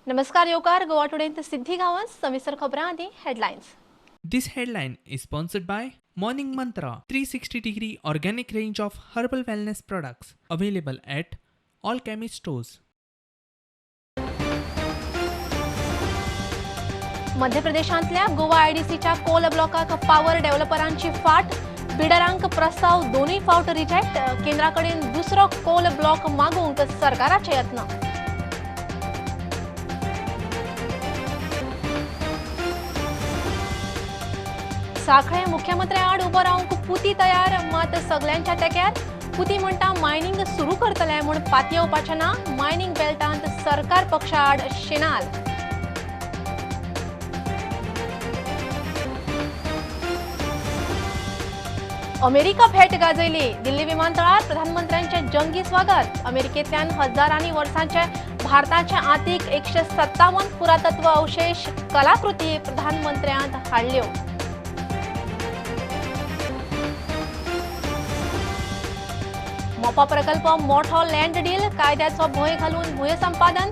नमस्कार येवकार गोवा टुडे सिद्धी गांवस सविस्तर खबरां आदी headlines. This headline is sponsored by Morning Mantra 360-degree organic range of herbal wellness products available at all chemist stores. मध्य प्रदेशांतल्या गोवा आयडीसीच्या कोल ब्लॉकाक पॉवर डेव्हलपरांची फाट. बिडरांक प्रस्ताव दोनूय फावट रिजेक्ट. केंद्राकडेन दुसरो कोल ब्लॉक मागूंक सरकाराचे यत्न. साखळे मुख्यमंत्री आड उबो रावंक पुती तयार. मात सगळ्यांच्या तेक्यार. पुती म्हणटा मायनिंग सुरू करतले म्हूण पातये येवपाचे ना. मायनिंग बेल्टांत सरकार पक्षा आड शेनाल. अमेरिका भेट गाजयली. दिल्ली विमानतळार प्रधानमंत्र्यांचे जंगी स्वागत. अमेरिकेंतल्यान हजारांनी वर्सांचे भारताचे आतीक 157 पुरातत्व अवशेष कलाकृती प्रधानमंत्र्यांत हाडल्यो. मोपा प्रकल्प मोठो लँड डील. कायद्याचो भंय घालून भूयसंपादन.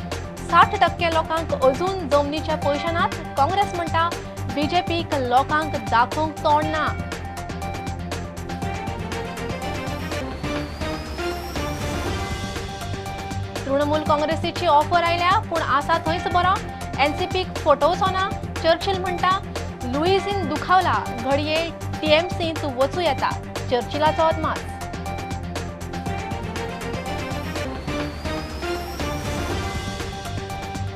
60% लोकांक अजून जमनीचे पयशे नात. काँग्रेस म्हणटा बीजेपीक लोकांक दाखोवंक तोंड ना. तृणमूल काँग्रेसीची ऑफर आयल्या पूण आसा थंयच बरो. एनसीपीक फटोवचो ना. चर्चिल म्हणटा लुईझीन दुखावला. घडये टीएमसींत वचूं येता. चर्चिलाचो अदमास.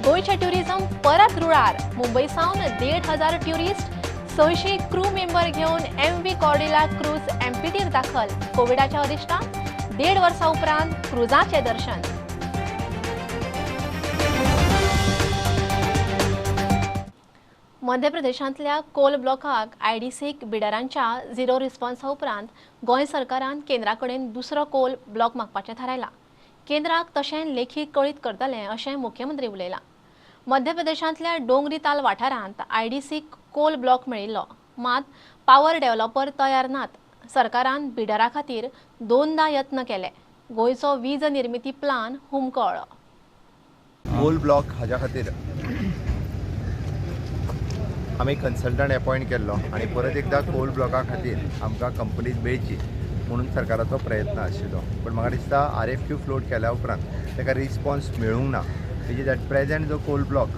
गोयचे ट्युरिझम परत रुळार. मुंबई सावन 1,500 ट्युरिस्ट. 600 क्रू मेंबर घेवन एमव्ही कॉर्डिला क्रूज एमपीटीर दाखल. कोविडाच्या अरिश्टान 1.5 वर्सां उपरांत क्रुजाचे दर्शन. मध्य प्रदेशांतल्या कोल ब्लॉकाक आयडीसीक बिडरांच्या झिरो रिस्पॉन्सा उपरांत गोंय सरकारान केंद्राकडेन दुसरो कोल ब्लॉक मागपाचें थारायलां. केंद्राक तशें लेखी कळीत करतले अशें मुख्यमंत्री उलयला. मध्य प्रदेशांतल्या डोंगरी ताल वाठारांत आयडीसीक कोल ब्लॉक मेळिल्लो. मात पॉवर डेव्हलपर तयार नात. सरकारान बिडरा खातीर 2दा यत्न केले. गोंयचो वीज निर्मिती प्लान हुमकळ्ळो. कोल ब्लॉक हाज्या खातीर आमी कन्सल्टंट अपॉयंट केल्लो आनी परत एकदा कोल ब्लॉका खातीर आमकां कंपनीज मेळची म्हणून सरकाराचो प्रयत्न आशिल्लो. पण म्हाका दिसता RFQ फ्लोट केल्या उपरांत ताका रिस्पॉन्स मेळूंक ना. म्हणजे एट प्रेजेंट जो कोल ब्लॉक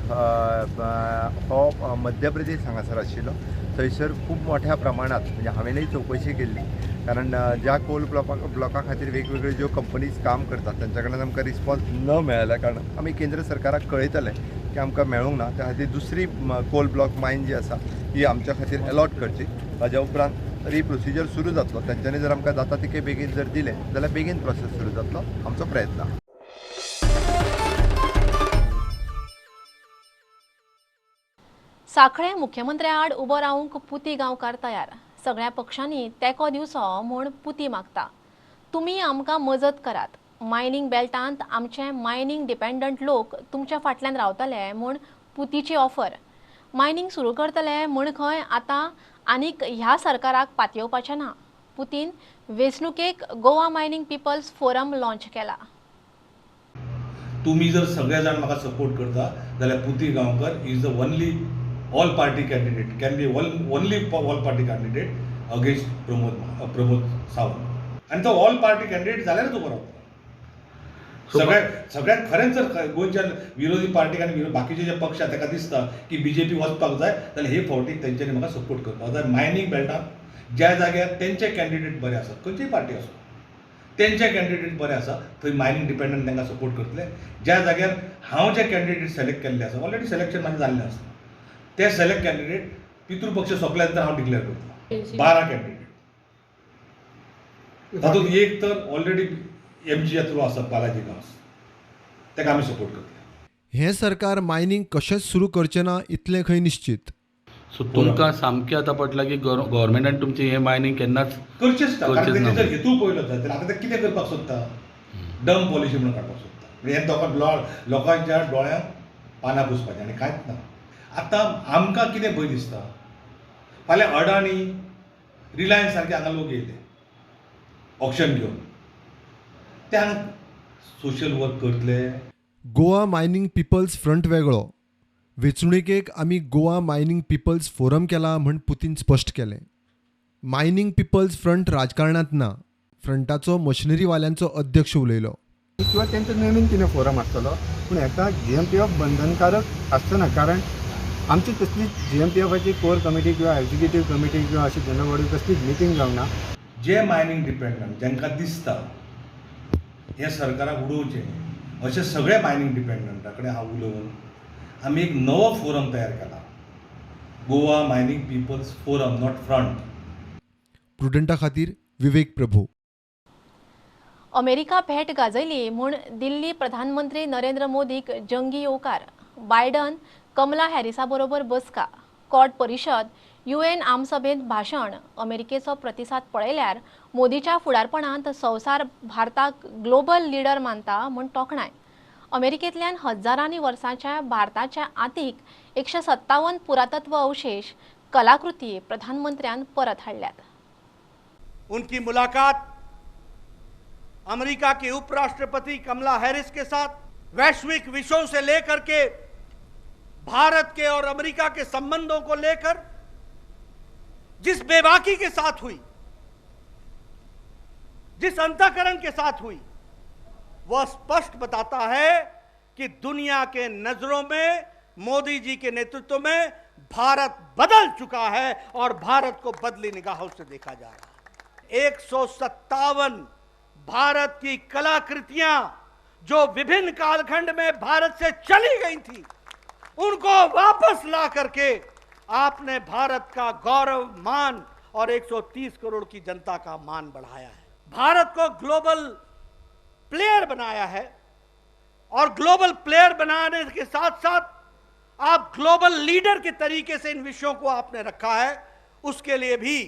हो मध्य प्रदेश हांगासर आशिल्लो. थंयसर खूब मोठ्या प्रमाणात म्हणजे हांवेनय चवकशी केल्ली कारण ज्या कोल ब्लॉका खातीर वेगवेगळ्यो ज्यो कंपनीज काम करतात तांच्या कडल्यान आमकां रिस्पॉन्स न मेळ्ळ्या कारणान आमी केंद्र सरकाराक कळयतले की आमकां मेळूंक ना. त्या खातीर दुसरी कोल ब्लॉक मायन जी आसा ही आमच्या खातीर अलॉट करची. ताज्या उपरांत तरी प्रोसिजर सुरू जातलो. तांच्यांनी जर आमकां जाता तितके बेगीन जर दिलें जाल्यार बेगीन प्रोसेस सुरू जातलो. आमचो प्रयत्न. साखळे मुख्यमंत्री आड उबो रावंक पुती गांवकार तयार. सगळ्या पक्षांनी तेंको दिवचो म्हूण पुती मागता. तुमी आमकां मजत करात. मायनिंग बेल्टांत आमचे मायनिंग डिपेंडंट लोक तुमच्या फाटल्यान रावतले म्हूण पुतीची ऑफर. मायनिंग सुरू करतले म्हूण खंय आतां आनीक ह्या सरकाराक पातयेवपाचें ना. पुतीन वेंचणुकेक Goa mining people's forum launch केला. तुम्ही जर सगळे जाण म्हाका सपोर्ट करता जाल्यार पुती Gaonkar is the only all party candidate can be only all party candidate against Pramod Sawant. आनी तो ऑल पार्टी कॅन्डिडेट जाल्यारच उबो रावता. सगळ्यात खरेंच जर गोंयच्या विरोधी पार्टीक आनी बाकीचे जे पक्ष आसा ताका दिसता की बीजेपी वचपाक जाय जाल्यार हे फावटी तेंच्यांनी म्हाका सपोर्ट करपाक जाय. मायनिंग बेल्टांत ज्या जाग्यार तेंचे कॅन्डिडेट बरे आसात खंयचीय पार्टी आसूं तेंचे कॅन्डिडेट बरे आसा थंय मायनिंग डिपेंडंट तांकां सपोर्ट करतले. ज्या जाग्यार हांव जे कॅन्डिडेट सिलेक्ट केल्ले आसा ऑलरेडी सिलेक्शन म्हाजें जाल्लें आसा ते सिलेक्ट कॅन्डिडेट पितृपक्ष सोंपल्या नंतर हांव डिक्लेअर करतलो. 12 कॅन्डिडेट तातूंत एक तर ऑलरेडी MG थ्रू आसा बालाजी गांवस ताका आमी सपोर्ट करतले. हे सरकार मायनिंग कशेंच सुरू करचें ना इतलें खंय निश्चित. सो तुमकां सामकें आतां पटलां की गव्हर्मेंटान तुमचें हें मायनिंग केन्नाच करचेंच ना. कारण तेजे जर हेतू पळयलो जाल्यार आतां ते कितें करपाक सोदता डम पॉलिसी म्हणून काडपाक सोदता. म्हणजे लोकांच्या दोळ्यांक पानां पुसपाचें आनी कांयच ना. आतां आमकां कितें भंय दिसता फाल्यां अडाणी रिलायन्स सारके हांगा लोक येयले ऑक्शन घेवन ते हांगा सोशल वर्क करतले. गोवा मायनिंग पिपल्स फ्रंट वेगळो, वेंचणुकेक आमी गोवा मायनिंग पिपल्स फोरम केला म्हण पुतीन स्पश्ट केलें. मायनिंग पिपल्स फ्रंट राजकारणांत ना, फ्रंटाचो मशिनरीवाल्यांचो अध्यक्ष उलयलो. किंवा त्यांचं नवीन कितें फोरम आसतलो, पूण हेका GMPF बंधनकारक आसचो कारण आमची कसली GMPFची कोर कमिटी किंवा एक्झिक्युटीव कमिटी किंवा अशी जनरल बॉडी कसलीच मिटींग जावंक ना. जे मायनिंग डिपेंडंट जांकां दिसता हे सरकाराक उडोवचें अशे सगळे मायनिंग डिपेंडंटा कडेन हांव उलोवन आमी एक नवो फोरम तयार केला, Goa mining people's forum, not front. प्रुडंटा खातीर विवेक प्रभू. अमेरिका भेट गाजयली म्हूण दिल्ली प्रधानमंत्री नरेंद्र मोदीक जंगी येवकार. बायडन कमला हॅरिसा बरोबर बसका. कॉट परिशद, UN आमसभेंत भाशण. अमेरिकेचो प्रतिसाद पळयल्यार मोदीच्या फुडारपणांत संवसार भारताक ग्लोबल लीडर मानता म्हूण तोखणाय. अमेरिकेंतल्यान हजारांनी वर्सांच्या भारताच्या आतीक 157 पुरातत्व अवशेष कलाकृती प्रधानमंत्र्यान परत हाडल्यात. उनकी मुलाकात अमेरिका की उपराष्ट्रपति कमला हैरिस के साथ वैश्विक विषयों से लेकर के भारत के और अमेरिका के संबंधों को लेकर जिस बेबाकी के साथ हुई, जिस अंतःकरण के साथ हुई, वह स्पष्ट बताता है कि दुनिया के नजरों में मोदी जी के नेतृत्व में भारत बदल चुका है और भारत को बदली निगाहों से देखा जा रहा है. 157 भारत की कलाकृतियां जो विभिन्न कालखंड में भारत से चली गई थी, उनको वापस ला करके आपने भारत का गौरव, मान और 130 करोड़ की जनता का मान बढ़ाया है. भारत को ग्लोबल प्लेयर बनाया है और ग्लोबल प्लेयर बनाने के साथ साथ आप ग्लोबल लीडर के तरीके से इन विषयों को आपने रखा है. उसके लिए भी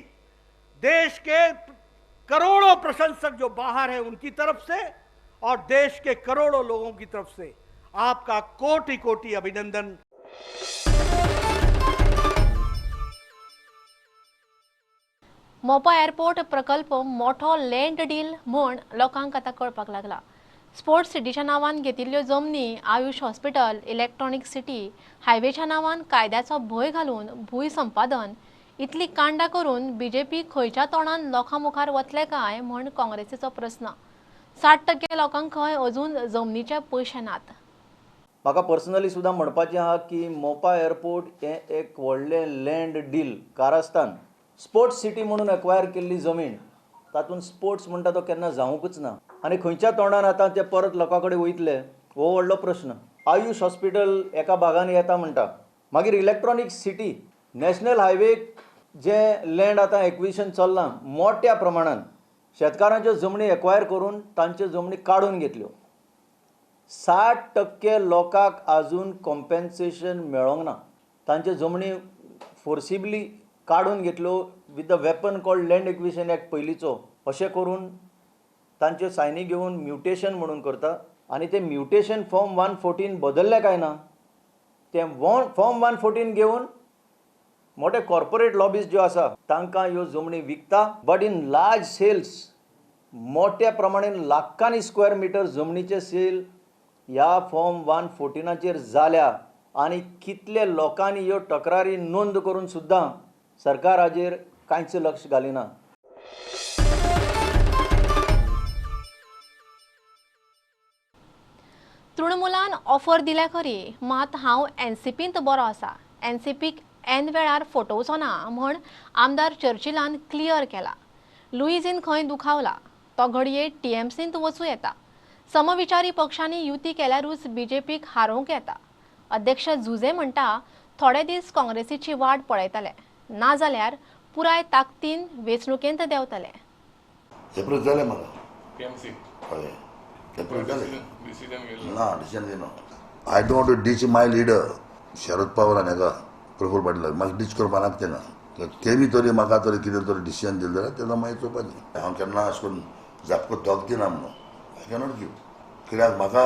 देश के करोड़ों प्रशंसक जो बाहर हैं उनकी तरफ से और देश के करोड़ों लोगों की तरफ से आपका कोटि कोटि अभिनंदन. मोपा एअरपोर्ट प्रकल्प मोठो लँड डील म्हूण लोकांक आतां कळपाक लागला. स्पोर्ट्स सिटीच्या नांवान घेतिल्ल्यो जमनी, आयुष हॉस्पिटल, इलेक्ट्रॉनिक सिटी, हायवेच्या नांवान कायद्याचो भंय घालून भूंय संपादन, इतली कांडां करून BJP खंयच्या तोंडान लोकां मुखार वतले काय म्हूण काँग्रेसीचो प्रस्न. 60% लोकांक खंय अजून जमनीचे पयशे नात. म्हाका पर्सनली सुद्दां म्हणपाचें आहा की मोपा एअरपोर्ट हें एक व्हडलें लँड डील. कारस्थान स्पोर्ट्स सिटी म्हणून एक्वायर केल्ली जमीन, तातूंत स्पोर्ट्स म्हणटा तो केन्ना जावंकच ना. आनी खंयच्या तोंडान आतां ते परत लोकां कडेन वयतले हो व्हडलो प्रश्न. आयुष हॉस्पिटल एका भागान येता म्हणटा, मागीर इलेक्ट्रॉनिक सिटी, नॅशनल हायवेक जे लँड आतां एक्विजिशन चल्लां मोठ्या प्रमाणान, शेतकारांच्यो जमनी एक्वायर करून तांच्यो जमनी काडून घेतल्यो. 60% लोकांक आजून कॉम्पेन्सेशन मेळोंक ना. तांच्यो जमनी फोर्सिबली काडून घेतल्यो with the weapon called land acquisition act पयलींचो. अशें करून तांच्यो सायनी घेवन म्युटेशन म्हणून करता आनी ते म्युटेशन फॉर्म 114 बदलले काय ना. ते फॉर्म 114 घेवन मोठे कॉर्पोरेट लॉबीज ज्यो आसा तांकां ह्यो जमनी विकता. बट इन लार्ज सेल्स, मोठ्या प्रमाणेन लाखांनी स्क्वेअर मिटर जमनीचे सेल ह्या फॉर्म 114चेर जाल्या आनी कितले लोकांनी ह्यो तक्रारी नोंद करून सुद्दां सरकार हाजेर कांयच लक्ष घालिना. तृणमुलान ऑफर दिल्या खरी, मात हांव NCPंत बरो आसा. NCPक एन वेळार फटोवचो ना म्हूण आमदार चर्चिलान क्लियर केला. लुईजीन खंय दुखावला, तो घडये TMCंत वचूं येता. समविचारी पक्षांनी युती केल्यारूच BJPक हारोवंक येता. अध्यक्ष जुजे म्हणटा थोडे दीस काँग्रेसीची वाट पळयतले, ना जाल्यार पुराय ताकदीन वेंचणुकेंत देंवतले. एप्रूव जालें म्हाका हय एप्रूव जालें ना डिसिजन घेयना. I don't want to ditch my leader Sharad Pawar आनी हेका प्रफुल्ल पाटील म्हाका डीच करपा नाका तेन्ना. तेमी तरी म्हाका तरी कितें तरी डिसिजन दिलें जाल्यार तेन्ना मागीर चोवपाचें. हांव केन्ना अशें करून झापको तोक दिना म्हणून आय कॅनॉट गिव. कित्याक म्हाका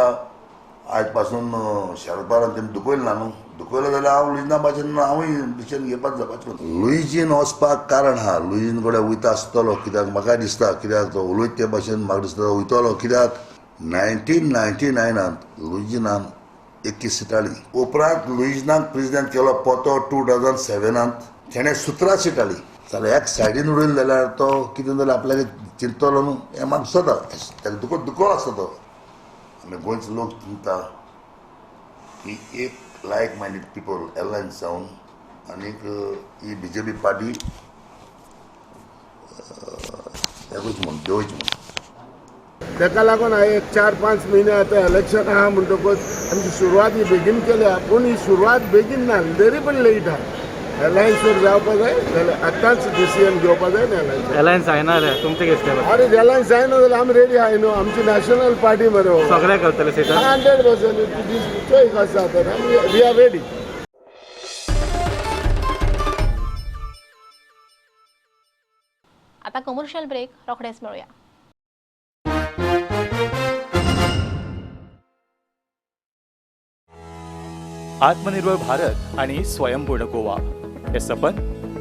आयज पासून शरद पवारान तेमी दुखयलें ना न्हू. दुखयलें जाल्यार हांव लुईजना भाशेन हांवूय डिसिजन घेवपाक जावपाचें. लुईजीन वचपाक कारण आहा, लुईजीन कडेन वयता आसतलो कित्याक म्हाका दिसता, कित्याक तो उलयता ते भाशेन म्हाका दिसता वयतलो. कित्याक 1999 लुइजिनान 21 सीटाली. उपरांत लुइजिनाक प्रेसिडेंट केलो पोतो 2007 तेणें 17 सीटाली. जाल्यार एक सायडीन उडयलो जाल्यार तो कितें जाल्यार आपल्याक चिंतलो न्हू हें म्हाका दिसता ताका दुखो आसता तो. आनी गोंयचे लोक चिंता की एक लायक मायंडेड पीपल एलायन्स जावन आनीक ही BJP पार्टी हेगूच म्हूण देंवयची म्हूण. ताका लागून हांवें एक 4-5 म्हयने आतां इलेक्शन आहा म्हणटकूच आमची सुरवात ही बेगीन केल्या. पूण ही सुरवात बेगीन ना, तरी पूण लेट आहा. एलायन्सवर जावपा जाय जाल्यार आतांच डिसिजन घेवपा जाय न्ही. एलायन्स जायना जाल्यार तुमचे कितें स्टेप अरे एलायन्स जायना जाल्यार आमी रेडी आहाय न्हू. आमची नॅशनल पार्टी मरे सगळ्याक करतले सीटां. 100% चॉयस आसा आतां. We are ready. आता कमर्शियल ब्रेक रोखडेच मेळुया. आत्मनिर्भर भारत आणि स्वयंपूर्ण गोवा हे सपन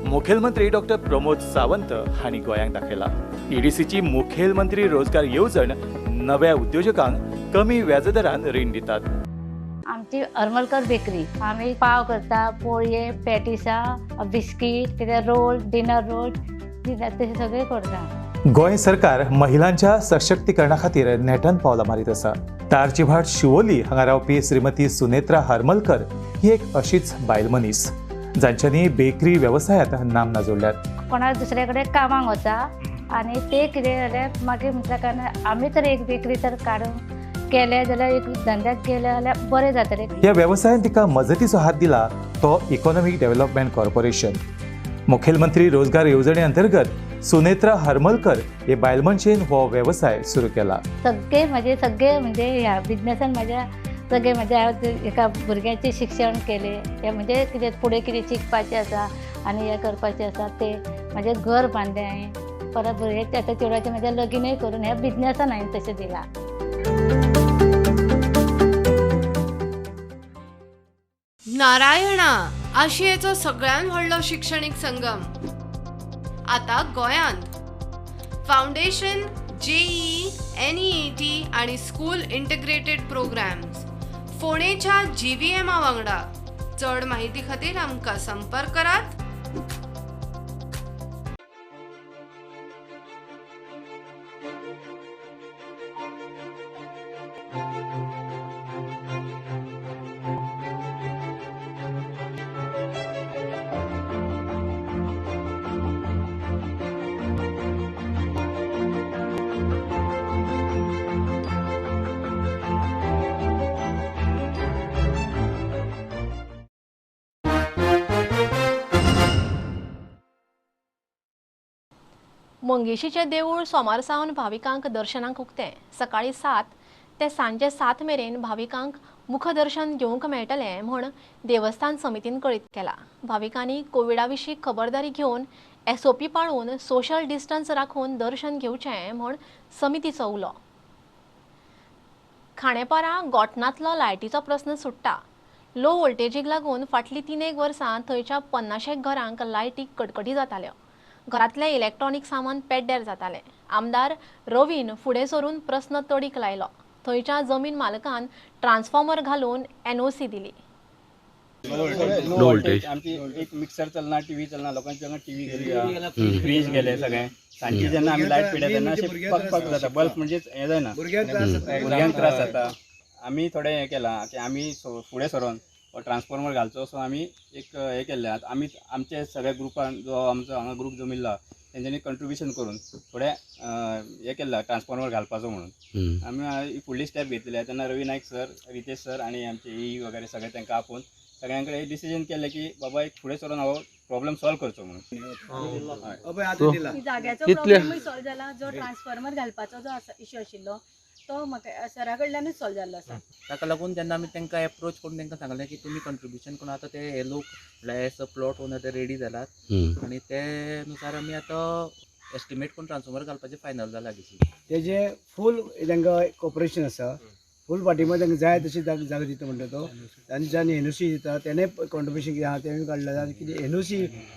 मुखेलमंत्री डॉक्टर प्रमोद सावंत हांणी गोंयांक दाखयला. EDCची मुखेलमंत्री रोजगार येवजण नव्या उद्योजकांक कमी व्याजदरान रीण दितात. आमची हरमलकर बेकरी. आम्ही पाव करता, पोळये, पॅटिसां, बिस्कीट, कितें रोल, डिनर रोल तशें सगळें करता. गोंय सरकार महिलांच्या सशक्तीकरणा खातीर नेटान पावलां मारीत आसा. तारचीभाट शिवोली हांगा रावपी श्रीमती सुनेत्रा हरमलकर ही एक अशीच बायल मनीस जांच्यांनी बेकरी वेवसायांत नामना जोडल्यात. कोणा दुसरे कडेन कामाक वता आनी ते कितें जाल्यार मागीर म्हणटा कारण आमी तर एक बेकरी तर काडून केले जाल्यार एक धंद्याक गेले जाल्यार बरें जातलें. ह्या वेवसायान तिका मजतीचो हात दिला तो इकॉनॉमिक डेव्हलपमेंट कॉर्पोरेशन. मुखेलमंत्री रोजगार येवजणे अंतर्गत सुनेत्रा हरमलकर हे बायल मनशेन हो वेवसाय सुरू केला. सगळे म्हणजे ह्या बिझनसान सगळे हांव एका भुरग्याचें शिक्षण केलें. हें म्हणजे कितें फुडें कितें शिकपाचें आसा आनी हें करपाचें आसा तें म्हाजें घर बांदलें हांवें. परत भुरग्याचें आतां चेडवाचें म्हाजें लगीनय करून ह्या बिझनसान हांवें तशें दिलां. नारायणा आशियेचो सगळ्यात व्हडलो शिक्षणीक संगम आता गोंयांत. फाउंडेशन, JEE, NEET आणि स्कूल इंटिग्रेटेड प्रोग्राम्स फोंडेच्या GVM वांगडा. चड माहिती खातीर आमकां संपर्क करात. मंगेशीचें देवूळ सोमार सावन भाविकांक दर्शनाक उक्तें. सकाळीं 7 ते सांजे 7 मेरेन भाविकांक मुखदर्शन घेवंक मेळटलें म्हूण देवस्थान समितीन कळीत केला. भाविकांनी कोविडा विशीं खबरदारी घेवन SOP पाळून सोशल डिस्टन्स राखून दर्शन घेवचें म्हूण समितीचो उलो. खांडेपारा गोठणांतलो लायटीचो प्रस्न सुट्टा. लो वोल्टेजीक लागून फाटलीं 3 वर्सां थंयच्या 50 घरांक लायटी कटकटी जाताल्यो. घरांतलें इलेक्ट्रॉनिक सामान पेड्ड्यार जातालें. आमदार रवीन फुडें सरून प्रस्न तडीक लायलो. थंयच्या जमीन मालकान ट्रान्सफॉर्मर घालून NOC दिली. लो वोल्टेज आमची एक मिक्सर चलना, टीव्ही चलना, लोकांच्या हांगा टीव्ही गेली, फ्रीज गेले सगळें. सांजची जेन्ना आमी लायट पेटयता तेन्ना अशें पक जाता. बल्ब म्हणजे हें जायना, भुरग्यांक त्रास जाता. आमी थोडें हें केलां की आमी फुडें सरोन ट्रान्सफॉर्मर घालचो. सो आमी एक हें केल्लें आतां. आमी आमचे सगळ्या ग्रुपान जो आमचो हांगा ग्रूप जमिल्लो तेंच्यांनी कंट्रिब्युशन करून थोडें हें केल्लें ट्रान्सफॉर्मर घालपाचो म्हणून. आमी फुडली स्टेप घेतले तेन्ना रवी नायक सर, रितेश सर आनी आमचे EE वगैरे सगळे तांकां आपोवन सगळ्यां कडेन डिसिजन केलें की बाबा एक फुडें सरून हो प्रॉब्लेम सॉल्व करचो म्हणून. जाग्याचो प्रॉब्लेमूय सॉल्व जाला. जो ट्रान्सफॉर्मर घालपाचो जो इश्यू आशिल्लो तो म्हाका सरा कडल्यानूच सॉल्व जाल्लो आसा. ताका लागून जेन्ना आमी तांकां एप्रोच करून तांकां सांगलें की तुमी कंट्रिब्युशन करून आतां ते हे लोक म्हळ्यार प्लॉट ओनर ते रेडी जालात आनी ते नुसार आमी आतां एस्टिमेट करून ट्रान्सफॉर्मर घालपाचें फायनल जाला दिशी. तेजे फूल तांकां कॉपरेशन आसा. फूल पार्टीमध्ये तांकां जाय तशी जागा दिता म्हणटा तो. आनी ज्यान NOC दिता तेणें कॉन्ट्रिब्युशन कितें आहा तेणें काडलें आनी कितें NOC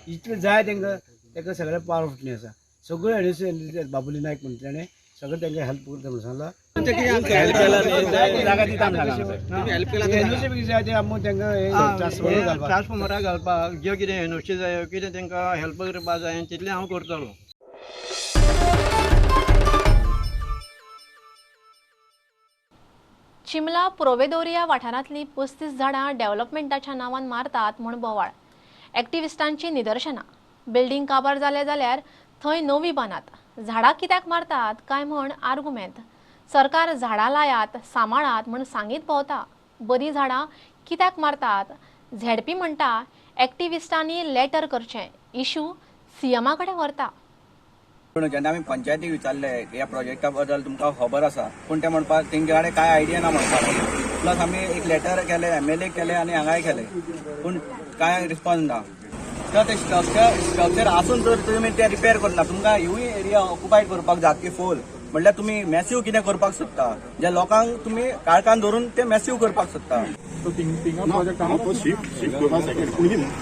इतलें जाय तांकां सगळें पावर फुटणी आसा. सगळ्यो NOC बाबुली नायक म्हणटा तेणें सगळें तांकां हेल्प करता म्हणून सांगलां. ट्रान्सफॉर्मरा घालपाक ज्यो कितें एनओसी जाय कितें तांकां हेल्प करपा जाय तितलें हांव करतलो. चिमला प्रोवेदोरिया वाठारांतली 35 झाडां डेव्हलपमेंटाच्या नांवान मारतात म्हूण बोवाळ. एक्टिविस्टांची निदर्शनां. बिल्डींग काबार जाले जाल्यार थंय नवी बांदात. झाडां कित्याक मारतात काय म्हूण आर्गुमेंट. सरकार झाडां लायात सांबाळात म्हूण सांगीत भोंवता. बरीं झाडां कित्याक मारतात. झेडपी म्हणटा एक्टिविस्टांनी लेटर करचें. इशू सीएमा कडेन व्हरता. पूण जेन्ना आमी पंचायतीक विचारले ह्या प्रोजेक्टा बद्दल तुमकां खबर आसा पूण ते म्हणपाक तेंचे कडेन कांय आयडिया ना म्हणपाक. प्लस आमी एक लेटर केले MLA केले आनी हांगाय केले पूण कांय रिस्पॉन्स ना. तर ते स्ट्रक्चर आसून जर तुमी ते रिपेर करना तुमकां ह्यूय एरिया ऑक्युपायड करपाक जात की फूल म्हणल्यार तुमी मॅसिव्ह कितें करपाक सोदता ज्या लोकांक तुमी काळखान धरून ते मॅसिव्ह करपाक सोदता.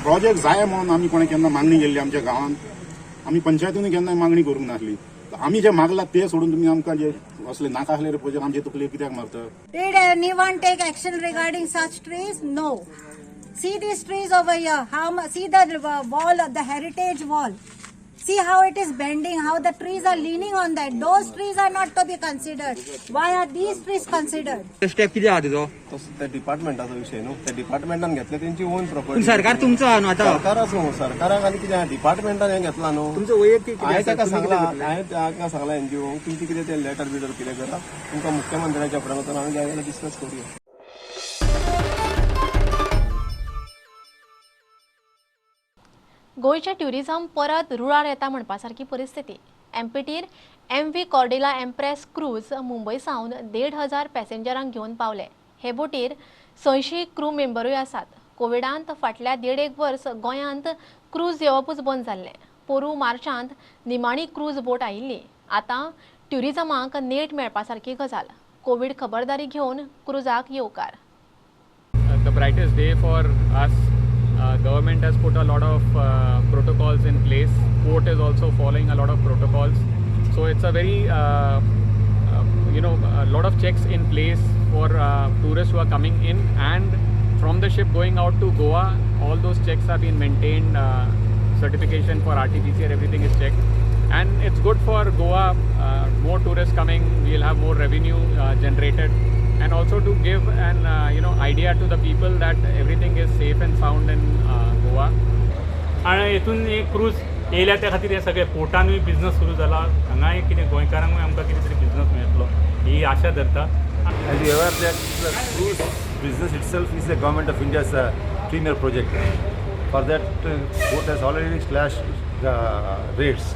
प्रोजेक्ट जाय म्हणून आमी कोणें केन्ना मागणी केल्ली आमच्या गांवांत. आमी पंचायतीन केन्ना मागणी करूंक नासली. आमी जे मागला ते सोडून तुमी आमकां जे असले नाका आसले प्रोजेक्ट आमचे तकले कित्याक मारता. Did anyone take action regarding such trees? No. See these trees over here. See the wall, the heritage wall. See how it is bending, how the trees are leaning on that. Those trees are not to be considered. Why are these trees considered? Step कितें आहा तुजो? ते डिपार्टमेंटाचो विशय न्हू. ते डिपार्टमेंटान घेतले तेंची on property. सरकार तुमचो आहा न्हू आतां. सरकाराचो न्हू. सरकाराक आनी कितें डिपार्टमेंटान हें घेतला न्हू. तुमचो वैयक्तीक हांवें ताका सांगला NGO तुमची कितें ते लेटर बिटर कितें करा तुमकां मुख्यमंत्र्याच्या फुड्यान वचून आमी जाय जाल्यार डिस्कस करूया. गोयचे ट्युरिझम परत रुळार येता म्हणपा सारकी परिस्थिती. एमपीटीर MV कॉर्डिला एम्प्रेस क्रूज मुंबय सावन 1,500 पॅसेंजरांक घेवन पावले. हे बोटीर 600 क्रू मेंबरूय आसात. कोविडांत फाटल्या 1.5 वर्स गोंयांत क्रूज येवपूच बंद जाल्ले. पोरू मार्चांत निमाणी क्रूज बोट आयिल्ली. आतां ट्युरिझमाक नेट मेळपा सारकी गजाल. कोविड खबरदारी घेवन क्रुजाक येवकार. The brightest day for us. Government has put a lot of protocols in place. Port is also following a lot of protocols. So it's a very, a lot of checks in place for tourists who are coming in, and from the ship going out to Goa, all those checks have been maintained. Certification for RT-PCR, everything is checked, and it's good for Goa. More tourists coming, we'll have more revenue generated. And also to give an idea to the people that everything is safe and sound in Goa. आणि हेतून एक cruise येयल्या त्या खातीर हे सगळे पोर्टानूय business सुरू जाला. हांगाय कितें गोंयकारांकूय आमकां कितें तरी बिझनस मेळटलो ही आशा धरता. As you aware that the cruise business itself is a government of India's premier project. For that, port has already slashed the rates,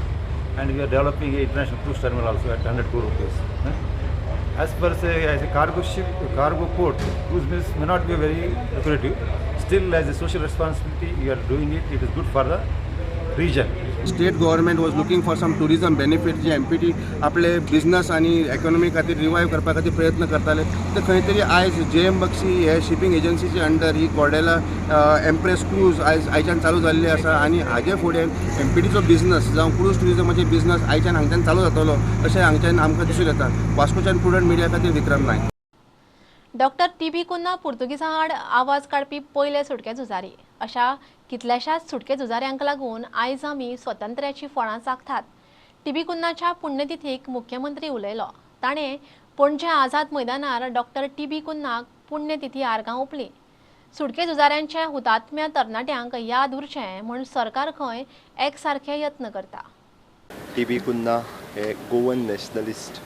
and we are developing an international cruise terminal also at 100 crore rupees. As per as a cargo ship, cargo port, cruise business may not be very lucrative. Still, as a social responsibility, we are doing it. It is good for the region. State government was looking for some tourism benefits जे MPT आपले business आणि economy खातीर revive करपा खातीर प्रयत्न करताले. ते खंय तरी आयज JM बक्षी हे शिपींग एजन्सीचे अंडर ही कॉर्डेला एम्प्रेस क्रूज आयच्यान चालू जाल्ली आसा. आनी हाजे फुडें MPTचो बिझनस जावं क्रूज टुरिझमाचे बिझनस आयच्यान हांगच्यान चालू जातलो अशें हांगच्यान आमकां दिसून येता. वास्कोच्यान प्रुडंट मिडिया खातीर विक्रम नायक. डॉक्टर TB कुन्ना पुर्तुगीजां आड आवाज काडपी पयले सुटके झुजारी. अशा कितल्याशाच सुटके झुजाऱ्यांक लागून आयज आमी स्वातंत्र्याची फळां चाखतात. TB कुन्नाच्या पुण्यतिथीक मुख्यमंत्री उलयलो. ताणें पणजे आझाद मैदानार डॉक्टर TB कुन्नाक पुण्यतिथी आर्गां ओंपली. सुटके झुजाऱ्यांच्या हुतात्म्या तरणाट्यांक याद उरचें म्हूण सरकार खंय एक सारखे यत्न करता. TB कुन्ना हे गोवन नॅशनलिस्ट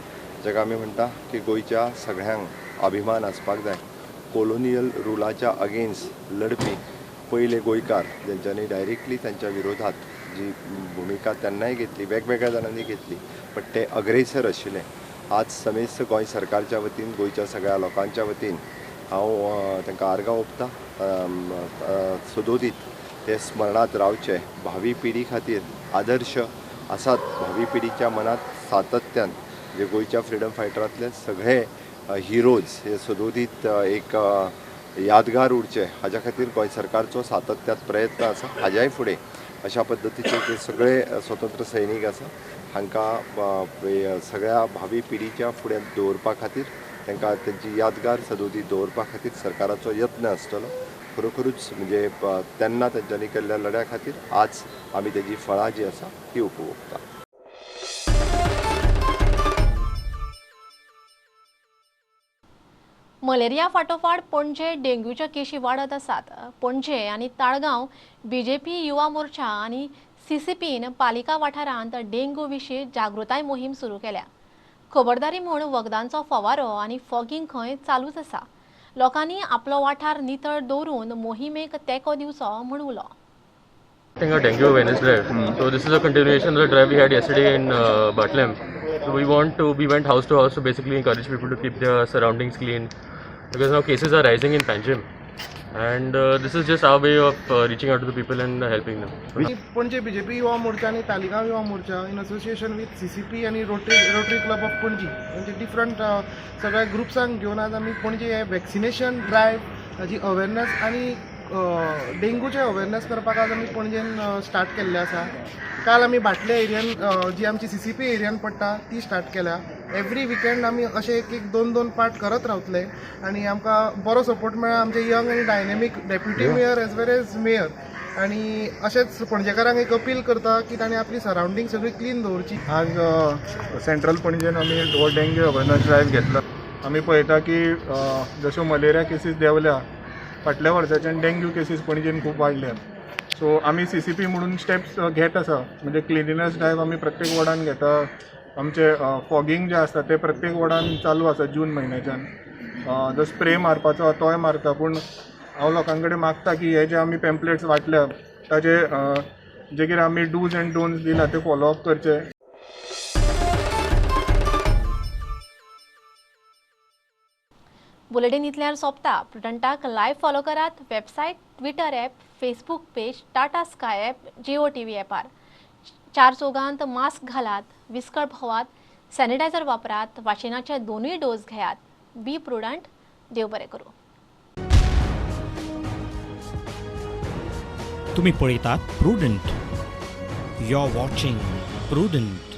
जाका आमी म्हणटा की गोंयच्या सगळ्यांक अभिमान आसपाक जाय. कोलोनियल रुलाच्या अगेन्स्ट लढपी पयले गोंयकार जेंच्यांनी डायरेक्टली तांच्या विरोधात जी भुमिका तेन्नाय घेतली, वेगवेगळ्या जाणांनी घेतली, पण ते अग्रेसर आशिल्ले. आज समेस्त गोंय सरकारच्या वतीन, गोंयच्या सगळ्या लोकांच्या वतीन हांव तांकां आर्गां ओंपता. सदोदीत ते स्मरणांत रावचे. भावी पिढी खातीर आदर्श आसात. भावी पिढीच्या मनात सातत्यान जे गोंयच्या फ्रिडम फायटरांतले सगळे हिरोज हे सदोदीत एक यादगार उरचे हाज्या खातीर गोंय सरकारचो सातत्यात प्रयत्न आसा. हाज्याय फुडें अशा पद्दतीचे ते सगळे स्वतंत्र सैनीक आसा हांकां सगळ्या भावी पिढीच्या फुडें दवरपा खातीर तांकां तेंची यादगार सदोती दवरपा खातीर सरकाराचो यत्न आसतलो. खरोखरूच म्हणजे तेन्ना तेंच्यांनी केल्ल्या लढ्या खातीर आज आमी तेजी फळां जी आसा ती उपभोगता. मलेरिया फाटोफाट पणजे डेंग्यूच्या केशी वाडत आसात. पणजे आनी ताळगांव बीजेपी युवा मोर्चा आनी CCPन पालिका वाठारांत डेंग्यू विशीं जागृताय मोहीम सुरू केल्या. खबरदारी म्हूण वखदांचो फवारो आनी फॉगिंग खंय चालूच आसा. लोकांनी आपलो वाठार नितळ दवरून मोहिमेक तेंको दिवचो म्हूण उलो. Dengue awareness drive. So this is a continuation of the drive we had yesterday in Batlam. So we went house to house to basically encourage people to keep their surroundings clean because now cases are rising in Panjim, and this is just our way of reaching out to the people and helping them. पणजे BJP Yuva Morcha आणि Taleigao Yuva Morcha in association with CCP आणि rotary club of Panaji म्हणजे different सगळ्या ग्रुप्सांक घेऊन आज आम्ही पणजे हे वॅक्सिनेशन ड्रायव्ह ताजी अवेरनेस आणि डेंग्यूचे अवेरनेस करपाक आज आमी पणजेन स्टार्ट केल्ले आसा. काल आमी बाटले एरियान जी आमची CCP एरियान पडटा ती स्टार्ट केल्या. एवरी विकेंड आमी अशे एक दोन पार्ट करत रावतले आनी आमकां बरो सपोर्ट मेळ्ळा आमचे यंग आनी डायनेमीक डेप्युटी मेयर एज वेल एज मेयर. आनी अशेंच पणजेकारांक एक अपील करता की ताणें आपली सरावंडींग सगळी क्लीन दवरची. आज सेंट्रल पणजेन आमी हो डेंग्यू अवेरनेस ड्रायव्ह घेतला. आमी पळयता की जश्यो मलेरिया केसीस देंवल्या फाटल्या वर्साच्यान डेंग्यू केसीस पणजेन खूब वाडल्या. सो आमी CCP म्हणून स्टेप्स घेत आसा. म्हणजे क्लिनिनेस ड्रायव्ह आमी प्रत्येक वॉर्डान घेता. आमचे फॉगिंग जे आसता ते प्रत्येक वॉर्डान चालू आसा जून म्हयन्याच्यान. जो स्प्रे मारपाचो तोय मारता, पूण हांव लोकां कडेन मागता की हे जे आमी पॅम्पलेट्स वाटल्या ताजे जे कितें आमी डूज एंड डोंट्स दिला ते फॉलोअप करचे. बुलेटिन इतल्यार सोंपता. प्रुडंटाक लायव्ह फॉलो करात. Website, Twitter app, Facebook page, Tata Sky app, Jio TV ॲपार. 4 चौगांत मास्क घालात, विस्कळ भोवात, सॅनिटायझर वापरात, वाशिनाचे 2 डोस घेयात. बी प्रुडंट. देव बरें करूं. तुम्ही पळयतात Prudent. You are watching prudent.